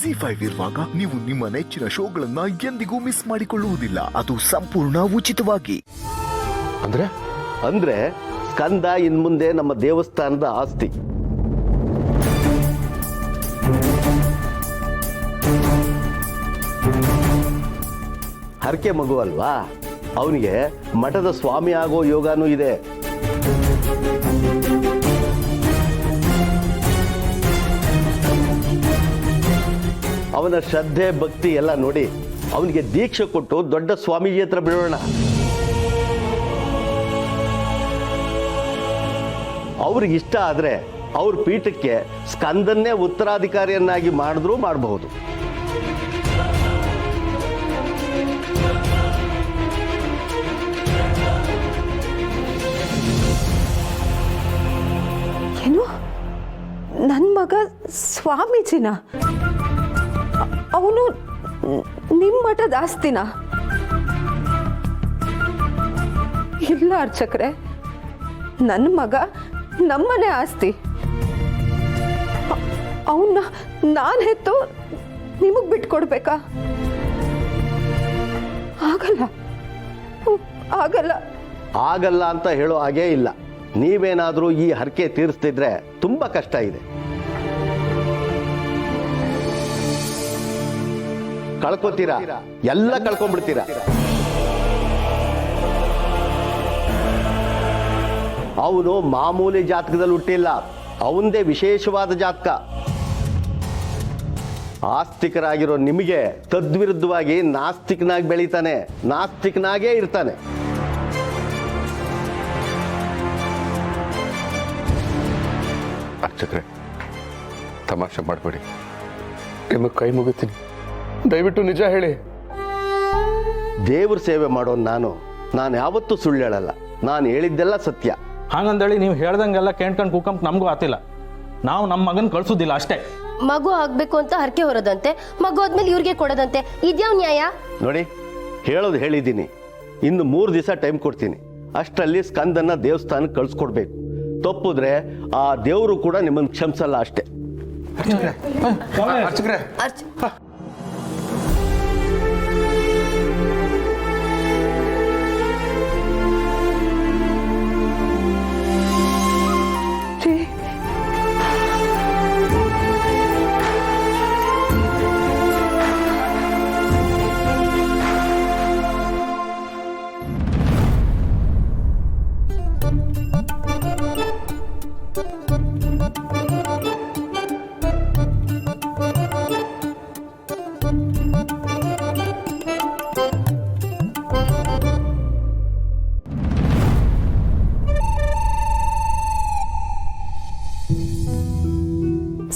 ZEE5 ಇರುವಾಗ ನೀವು ನಿಮ್ಮ ನೆಚ್ಚಿನ ಶೋಗಳನ್ನ ಎಂದಿಗೂ ಮಿಸ್ ಮಾಡಿಕೊಳ್ಳುವುದಿಲ್ಲ. ಅದು ಸಂಪೂರ್ಣ ಉಚಿತವಾಗಿ. ಅಂದ್ರೆ ಸ್ಕಂದ ಇನ್ಮುಂದೆ ನಮ್ಮ ದೇವಸ್ಥಾನದ ಆಸ್ತಿ. ಹರಕೆ ಮಗು ಅಲ್ವಾ, ಅವನಿಗೆ ಮಠದ ಸ್ವಾಮಿ ಆಗೋ ಯೋಗನೂ ಇದೆ. ಅವನ ಶ್ರದ್ಧೆ ಭಕ್ತಿ ಎಲ್ಲ ನೋಡಿ ಅವನಿಗೆ ದೀಕ್ಷೆ ಕೊಟ್ಟು ದೊಡ್ಡ ಸ್ವಾಮೀಜಿ ಹತ್ರ ಬಿಡೋಣ. ಅವ್ರಿಗೆ ಇಷ್ಟ ಆದ್ರೆ ಅವ್ರ ಪೀಠಕ್ಕೆ ಸ್ಕಂದನ್ನೇ ಉತ್ತರಾಧಿಕಾರಿಯನ್ನಾಗಿ ಮಾಡಿದ್ರೂ ಮಾಡಬಹುದು. ಏನು ನನ್ನ ಮಗ ಸ್ವಾಮೀಜಿನ? ಅವನು ನಿಮ್ಮ ಮಠದ ಆಸ್ತಿನ? ಇಲ್ಲ ಅರ್ಚಕ್ರೆ, ನನ್ನ ಮಗ ನಮ್ಮನೆ ಆಸ್ತಿ. ಅವನ್ನ ನಾನು ಹೆತ್ತು ನಿಮಗೆ ಬಿಟ್ಕೊಡ್ಬೇಕಾ? ಆಗಲ್ಲ ಆಗಲ್ಲ ಆಗಲ್ಲ ಅಂತ ಹೇಳೋ ಹಾಗೇ ಇಲ್ಲ. ನೀವೇನಾದ್ರೂ ಈ ಹರಕೆ ತೀರಿಸ್ತಿದ್ರೆ ತುಂಬಾ ಕಷ್ಟ ಇದೆ. ಕಳ್ಕೊತೀರಾ, ಎಲ್ಲ ಕಳ್ಕೊಂಡ್ಬಿಡ್ತೀರಾ. ಅವನು ಮಾಮೂಲಿ ಜಾತಕದಲ್ಲಿ ಹುಟ್ಟಿಲ್ಲ, ಅವಂದೇ ವಿಶೇಷವಾದ ಜಾತಕ. ಆಸ್ತಿಕರಾಗಿರೋ ನಿಮಗೆ ತದ್ವಿರುದ್ಧವಾಗಿ ನಾಸ್ತಿಕನಾಗಿ ಬೆಳೀತಾನೆ, ನಾಸ್ತಿಕನಾಗೇ ಇರ್ತಾನೆ. ಅರ್ಚಕ್ರೆ, ತಮಾಷೆ ಮಾಡಬೇಡಿ, ನಿಮಗೆ ಕೈ ಮುಗಿತೀನಿ, ದಯವಿಟ್ಟು ನಿಜ ಹೇಳಿ. ದೇವ್ರ ಸೇವೆ ಮಾಡೋ ನಾನು ಯಾವತ್ತೂ ಸುಳ್ಳು ಹೇಳಲ್ಲ. ನಾನು ಹೇಳಿದ್ದೆಲ್ಲ ಸತ್ಯ. ಹಾಗಂದೇಳಿ ನೀವು ಹೇಳ್ದಂಗೆಲ್ಲ ಕೇಳ್ಕೊಂಡು ಕೂಕಂಪ್ ನಮಗೂ ಆತಿಲ್ಲ. ನಾವು ನಮ್ಮ ಮಗನ್ ಕಳ್ಸೋದಿಲ್ಲ ಅಷ್ಟೇ. ಮಗು ಆಗ್ಬೇಕು ಅಂತ ಹರಕೆ ಹೊರದಂತೆ, ಮಗು ಆದ್ಮೇಲೆ ಇವ್ರಿಗೆ ಕೊಡೋದಂತೆ, ಇದ್ಯಾವ ನ್ಯಾಯ? ನೋಡಿ, ಹೇಳೋದು ಹೇಳಿದ್ದೀನಿ. ಇನ್ನು 3 ದಿವಸ ಟೈಮ್ ಕೊಡ್ತೀನಿ. ಅಷ್ಟರಲ್ಲಿ ಸ್ಕಂದನ್ನ ದೇವಸ್ಥಾನಕ್ಕೆ ಕಳ್ಸ್ಕೊಡ್ಬೇಕು. ತಪ್ಪಿದ್ರೆ ಆ ದೇವರು ಕೂಡ ನಿಮ್ಮನ್ನು ಕ್ಷಮಿಸಲ್ಲ ಅಷ್ಟೇ. ಅರ್ಚಕ್ರೆ,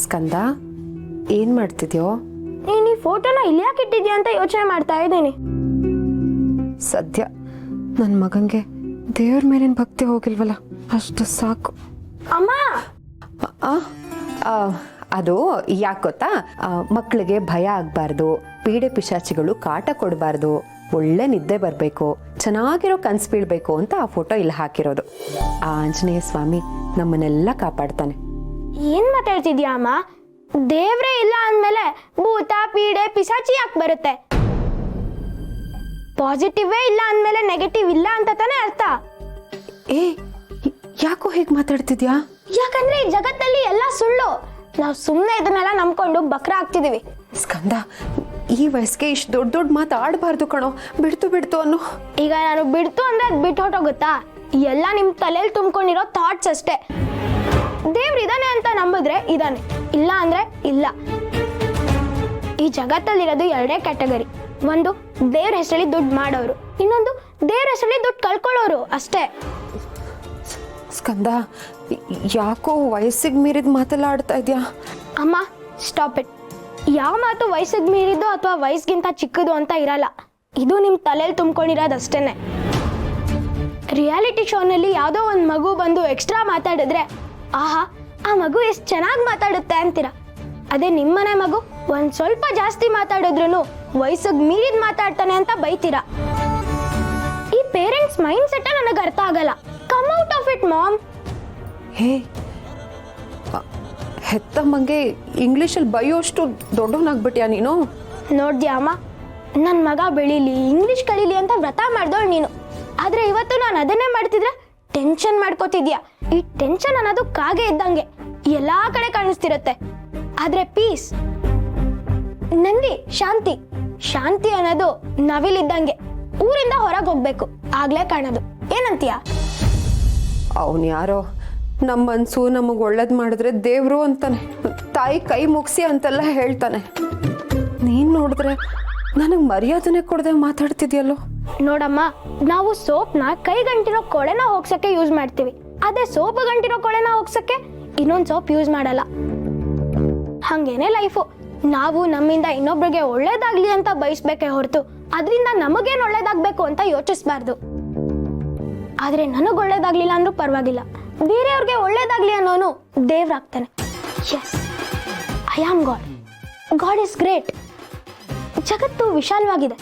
ಸ್ಕಂದ, ಏನ್ ಮಾಡ್ತಿದ್ಯೋ? ನೀನು ಈ ಫೋಟೋನ ಇಲ್ಲಿ ಯಾಕೆ ಇಟ್ಟಿದ್ಯಾ ಅಂತ ಯೋಚನೆ ಮಾಡ್ತಾ ಇದ್ದೀನಿ. ಸದ್ಯ ನನ್ನ ಮಗಂಗೆ ದೇವ್ರ ಮೇಲಿನ ಭಕ್ತಿ ಹೋಗಿಲ್ವಲ್ಲ, ಅಷ್ಟು ಸಾಕು. ಅಮ್ಮ, ಅದು ಯಾಕೆ ಗೊತ್ತಾ? ಮಕ್ಕಳಿಗೆ ಭಯ ಆಗಬಾರ್ದು, ಪೀಡೆ ಪಿಶಾಚಿಗಳು ಕಾಟ ಕೊಡಬಾರ್ದು, ಒಳ್ಳೆ ನಿದ್ದೆ ಬರಬೇಕು, ಚೆನ್ನಾಗಿರೋ ಕನ್ಸು ಬೀಳ್ಬೇಕು ಅಂತ ಆ ಫೋಟೋ ಇಲ್ಲಿ ಹಾಕಿರೋದು. ಆ ಆಂಜನೇಯ ಸ್ವಾಮಿ ನಮ್ಮನ್ನೆಲ್ಲ ಕಾಪಾಡ್ತಾನೆ. ಏನ್ ಮಾತಾಡ್ತಿದ್ಯಾ ಅಮ್ಮ? ದೇವ್ರೇ ಇಲ್ಲ ಅಂದ್ಮೇಲೆ ಭೂತ ಪೀಡೆ ಪಿಶಾಚಿ ಯಾಕೆ ಬರುತ್ತೆ? ಪಾಸಿಟಿವೇ ಇಲ್ಲ ಅಂದ್ಮೇಲೆ ನೆಗೆಟಿವ್ ಇಲ್ಲ ಅಂತ ತಾನೇ ಅರ್ಥ. ಏ, ಯಾಕೋ ಹೇಗೆ ಮಾತಾಡ್ತಿದ್ಯಾ? ಯಾಕಂದ್ರೆ ಈ ಜಗತ್ತಲ್ಲಿ ಎಲ್ಲ ಸುಳ್ಳು. ನಾವು ಸುಮ್ಮನೆ ಇದನ್ನೆಲ್ಲ ನಂಬ್ಕೊಂಡು ಬಕ್ರ ಆಗ್ತಿದೀವಿ. ಸ್ಕಂದ, ಈ ವಯಸ್ಸಿಗೆ ಇಷ್ಟು ದೊಡ್ಡ ದೊಡ್ಡ ಮಾತು ಆಡಬಾರ್ದು ಕಣೋ. ಬಿಡ್ತು ಅನ್ನೋ. ಈಗ ನಾನು ಬಿಡ್ತು ಅಂದ್ರೆ ಅದು ಬಿಟ್ಟು ಹೊಟ್ಟೋಗುತ್ತಾ? ಎಲ್ಲ ನಿಮ್ ತಲೆಯಲ್ಲಿ ತುಂಬ್ಕೊಂಡಿರೋ ಥಾಟ್ಸ್ ಅಷ್ಟೇ. ದೇವ್ರು ಇದಾನೆ ಅಂತ ನಂಬಿದ್ರೆ ಇದಾನೆ, ಇಲ್ಲ ಅಂದ್ರೆ ಇಲ್ಲ. ಈ ಜಗತ್ತಲ್ಲಿರೋದು 2 ಕ್ಯಾಟಗರಿ. ಒಂದು ದೇವ್ರ ಹೆಸರಲ್ಲಿ ದುಡ್ಡು ಮಾಡೋರು, ಇನ್ನೊಂದು ದೇವ್ರ ಹೆಸರಲ್ಲಿ ದುಡ್ಡು ಕಳ್ಕೊಳ್ಳೋರು ಅಷ್ಟೇ. ಸ್ಕಂದ, ಯಾಕೋ ವಯಸ್ಸಿಗೆ ಮೀರಿದ ಮಾತೆಲ್ಲ ಆಡ್ತಾ ಇದ್ಯಾ? ಅಮ್ಮ, ಸ್ಟಾಪ್ ಇಟ್. ಯಾವ ಮಾತು ವಯಸ್ಸಿಗೆ ಮೀರಿದ್ದು ಅಥವಾ ವಯಸ್ಸಿಗಿಂತ ಚಿಕ್ಕದು ಅಂತ ಇರಲ್ಲ. ಇದು ನಿಮ್ಮ ತಲೆಯಲ್ಲಿ ತುಂಬ್ಕೊಂಡಿರೋದು ಅಷ್ಟೇನೆ. ರಿಯಾಲಿಟಿ ಶೋನಲ್ಲಿ ಯಾವುದೋ ಒಂದು ಮಗು ಬಂದು ಎಕ್ಸ್ಟ್ರಾ ಮಾತಾಡಿದ್ರೆ ಆಹಾ ಆ ಮಗು ಎಷ್ಟು ಚೆನ್ನಾಗಿ ಮಾತಾಡುತ್ತೆ ಅಂತೀರ. ಅದೇ ನಿಮ್ಮನೆ ಮಗು ಒಂದ್ ಸ್ವಲ್ಪ ಜಾಸ್ತಿ ಮಾತಾಡಿದ್ರು ವಯಸ್ಸಿಗೆ ಮೀರಿದ್ ಮಾತಾಡ್ತಾನೆ ಅಂತ ಬೈತೀರಾ. ಈ ಪೇರೆಂಟ್ಸ್ ಮೈಂಡ್ ಸೆಟ್ ನನಗೆ ಅರ್ಥ ಆಗಲ್ಲ. Come out of it mom. ಹೇ ಹೆತ್ತಮ್ಮಂಗೆ ಇಂಗ್ಲೀಷಲ್ಲಿ ಬೈಯೋಷ್ಟು ದೊಡ್ಡವನಾಗ್ಬಿಟ್ಯಾ ನೀನು? ನೋಡ್ದ್ಯಾ ಅಮ್ಮ, ನನ್ನ ಮಗ ಬೆಳೀಲಿ, ಇಂಗ್ಲಿಷ್ ಕಲೀಲಿ ಅಂತ ವ್ರತ ಮಾಡ್ದವಳು ನೀನು. ಆದ್ರೆ ಇವತ್ತು ನಾನು ಅದನ್ನೇ ಮಾಡ್ತಿದ್ರೆ ಟೆನ್ಷನ್ ಮಾಡ್ಕೋತಿದ್ಯಾ. ಈ ಟೆನ್ಷನ್ ಅನ್ನೋದು ಕಾಗೆ ಇದ್ದಂಗೆ ಎಲ್ಲಾ ಕಡೆ ಕಾಣಿಸ್ತಿರತ್ತೆ. ಆದ್ರೆ ಪೀಸ್, ನೆಮ್ಮದಿ, ಶಾಂತಿ, ಶಾಂತಿ ಅನ್ನೋದು ನವಿಲಿದ್ದಂಗೆ ಊರಿಂದ ಹೊರಗೆ ಹೋಗ್ಬೇಕು, ಆಗ್ಲೇ ಕಾಣೋದು. ಏನಂತೀಯ? ಅವನು ಯಾರೋ ನಮ್ಮ ಮನ್ಸು ನಮಗೆ ಒಳ್ಳೇದು ಮಾಡಿದ್ರೆ ದೇವ್ರು ಅಂತಾನೆ, ತಾಯಿ ಕೈ ಮುಗಿಸಿ ಅಂತೆಲ್ಲ ಹೇಳ್ತಾನೆ. ನೀನು ನೋಡಿದ್ರೆ ನನಗೆ ಮರ್ಯಾದನೆ ಕೊಡದೆ ಮಾತಾಡ್ತಿದ್ಯಲ್ಲೋ. ನೋಡಮ್ಮ, ನಾವು ಸೋಪ್ನ ಕೈ ಗಂಟಿರೋ ಕೊಳೆನ ಹೋಗ್ಸಕ್ಕೆ ಯೂಸ್ ಮಾಡ್ತೀವಿ. ಅದೇ ಸೋಪ್ ಗಂಟಿರೋ ಕೊಳೆನ ಹೋಗ್ಸಕ್ಕೆ ಇನ್ನೊಂದು ಸೋಪ್ ಯೂಸ್ ಮಾಡಲ್ಲ. ಹಂಗೇನೆ ಲೈಫು. ನಾವು ನಮ್ಮಿಂದ ಇನ್ನೊಬ್ರಿಗೆ ಒಳ್ಳೇದಾಗ್ಲಿ ಅಂತ ಬಯಸ್ಬೇಕೇ ಹೊರತು ಅದರಿಂದ ನಮಗೇನು ಒಳ್ಳೇದಾಗ್ಬೇಕು ಅಂತ ಯೋಚಿಸ್ಬಾರ್ದು. ಆದ್ರೆ ನನಗೆ ಒಳ್ಳೇದಾಗ್ಲಿಲ್ಲ ಅಂದ್ರೂ ಪರವಾಗಿಲ್ಲ, ಬೇರೆಯವ್ರಿಗೆ ಒಳ್ಳೇದಾಗ್ಲಿ ಅನ್ನೋನು ದೇವ್ರಾಗ್ತಾನೆ. Yes, I am God. God is great. ಜಗತ್ತು ವಿಶಾಲವಾಗಿದೆ.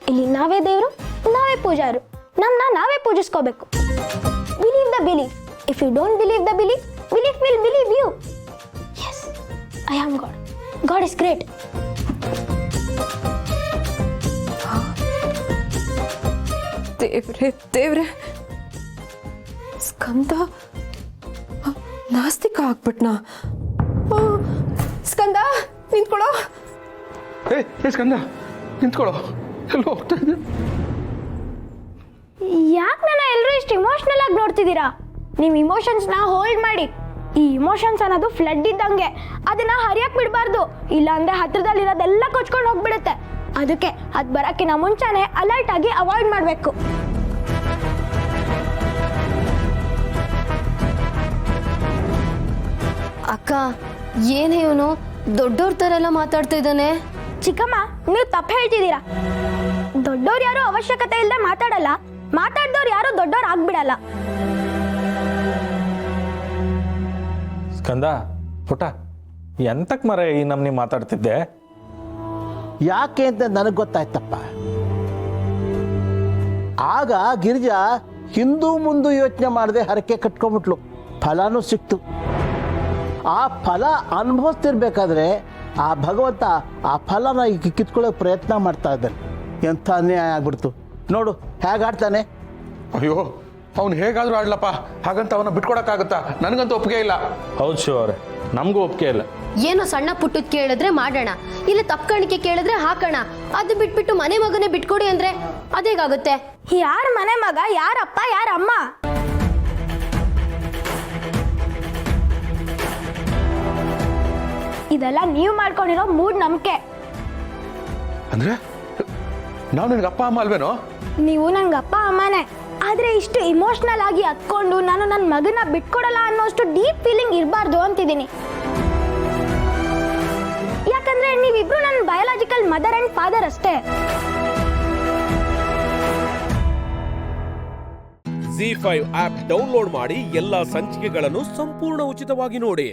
ಇಲ್ಲಿ ನಾವೇ ದೇವರು, ನಾವೇ ಪೂಜಾರು. ನಮ್ಮನ್ನ ನಾವೇ ಪೂಜಿಸ್ಕೋಬೇಕು. Believe the belief. If you don't believe the belief, belief will believe you. Yes, I am God. God is great. ದೇವ್ರೆ ದೇವ್ರೆ, ಸ್ಕಂದ ನಾಸ್ತಿಕ ಆಗ್ಬಿಟ್ನಾ? ಸ್ಕಂದ ನಿಂತ್ಕೊಳ್ಳೋ. ಏ ಸ್ಕಂದ, ನಿಂತ್ಕೊಳ್ಳೋ. ಎಲ್ಲೋ ಹೋಗ್ತಾ ಇದ್ದೆ. ಯಾಕೆ ನನ್ನ ಎಲ್ಲರೂ ಇಷ್ಟು ಇಮೋಷ್ನಲ್ ಆಗಿ ನೋಡ್ತಿದ್ದೀರಾ? ನೀವು ಇಮೋಷನ್ಸ್ನ ಹೋಲ್ಡ್ ಮಾಡಿ. ಈ ಇಮೋಷನ್ಸ್ ಅನ್ನೋದು ಫ್ಲಡ್ ಇದ್ದಂಗೆ, ಅದನ್ನ ಹರಿಯಕ್ ಬಿಡಬಾರ್ದು. ಇಲ್ಲ ಅಂದ್ರೆ ಹತ್ರದಲ್ಲಿರೋದೆಲ್ಲ ಕೊಚ್ಕೊಂಡು ಹೋಗ್ಬಿಡುತ್ತೆ. ಅದಕ್ಕೆ ಅದು ಬರೋಕ್ಕಿಂತ ಮುಂಚೆನೆ ಅಲರ್ಟ್ ಆಗಿ ಅವಾಯ್ಡ್ ಮಾಡಬೇಕು. ಅಕ್ಕ, ಏನೇ ಇವನು ದೊಡ್ಡೋರ್ ತರ ಎಲ್ಲ ಮಾತಾಡ್ತಾ ಇದ್ದಾನೆ? ಚಿಕ್ಕಮ್ಮ, ನೀವು ತಪ್ಪು ಹೇಳ್ತಿದ್ದೀರಾ. ದೊಡ್ಡೋರು ಯಾರು ಅವಶ್ಯಕತೆ ಇಲ್ಲದೆ ಮಾತಾಡಲ್ಲ, ಮಾತಾಡ್ದವ್ರು ಯಾರು ದೊಡ್ಡೋರು ಆಗ್ಬಿಡಲ್ಲ. ಸ್ಕಂದ ಪುಟ, ಎಂತಕ್ ಮರ ಈ ನಮ್ನಿ ಮಾತಾಡ್ತಿದ್ದೆ? ಯಾಕೆ ಅಂತ ನನಗೆ ಗೊತ್ತಾಯ್ತಪ್ಪ. ಆಗ ಗಿರಿಜಾ ಹಿಂದೂ ಮುಂದೆ ಯೋಚನೆ ಮಾಡದೆ ಹರಕೆ ಕಟ್ಕೊಂಡ್ಬಿಟ್ಲು, ಫಲನೂ ಸಿಕ್ತು. ಆ ಫಲ ಅನುಭವಿಸ್ತಿರ್ಬೇಕಾದ್ರೆ ಆ ಭಗವಂತ ಆ ಫಲನ ಈಗ ಕಿತ್ಕೊಳ್ಳೋಕೆ ಪ್ರಯತ್ನ ಮಾಡ್ತಾ ಇದ್ದಾನೆ. ಎಂಥ ಅನ್ಯಾಯ ಆಗ್ಬಿಡ್ತು ನೋಡು, ಹೇಗಾಡ್ತಾನೆ. ಅಯ್ಯೋ, ಅವ್ನು ಹೇಗಾದ್ರೂ ಆಡ್ಲಪ್ಪ, ಹಾಗಂತ ಅವನ್ನ ಬಿಟ್ಕೊಡಕ್ಕಾಗತ್ತಾ? ನನಗಂತೂ ಒಪ್ಪಿಗೆ ಇಲ್ಲ. ಹೌದು ಶಿವ ಅವ್ರೆ, ನಮಗೂ ಒಪ್ಪಿಗೆ ಇಲ್ಲ. ಏನೋ ಸಣ್ಣ ಪುಟ್ಟದ್ ಕೇಳಿದ್ರೆ ಮಾಡೋಣ, ಇಲ್ಲ ತಪ್ಪು ಕಾಣಿಕೆ ಕೇಳಿದ್ರೆ ಹಾಕೋಣ. ಅದು ಬಿಟ್ಬಿಟ್ಟು ಮನೆ ಮಗನೇ ಬಿಟ್ಕೊಡಿ ಅಂದ್ರೆ ಅದೇಗಾಗುತ್ತೆ? ಯಾರ ಮನೆ ಮಗ, ಯಾರಪ್ಪ, ಯಾರಮ್ಮ? ಇದೆಲ್ಲ ನೀವು ಮಾಡ್ಕೊಂಡಿರೋ ಮೂಡ್ ನಂಬಿಕೆ. ಅಂದ್ರೆ ನಾವು ನಿನಗೆ ಅಪ್ಪ ಅಮ್ಮ ಅಲ್ವೇನೋ? ನೀವು ನನ್ಗೆ ಅಪ್ಪ ಅಮ್ಮನೇ. ಆದ್ರೆ ಇಷ್ಟು ಇಮೋಷನಲ್ ಆಗಿ ಹತ್ಕೊಂಡು ನಾನು ನನ್ನ ಮಗನ ಬಿಟ್ಕೊಡಲ್ಲ ಅನ್ನೋಷ್ಟು ಡೀಪ್ ಫೀಲಿಂಗ್ ಇರಬಾರ್ದು ಅಂತಿದ್ದೀನಿ. ಯಾಕಂದ್ರೆ ನೀವಿಬ್ರು ನನ್ನ ಬಯೋಲಾಜಿಕಲ್ ಮದರ್ ಅಂಡ್ ಫಾದರ್ ಅಷ್ಟೇ. ZEE5 ಆಪ್ ಡೌನ್ಲೋಡ್ ಮಾಡಿ ಎಲ್ಲಾ ಸಂಚಿಕೆಗಳನ್ನು ಸಂಪೂರ್ಣ ಉಚಿತವಾಗಿ ನೋಡಿ.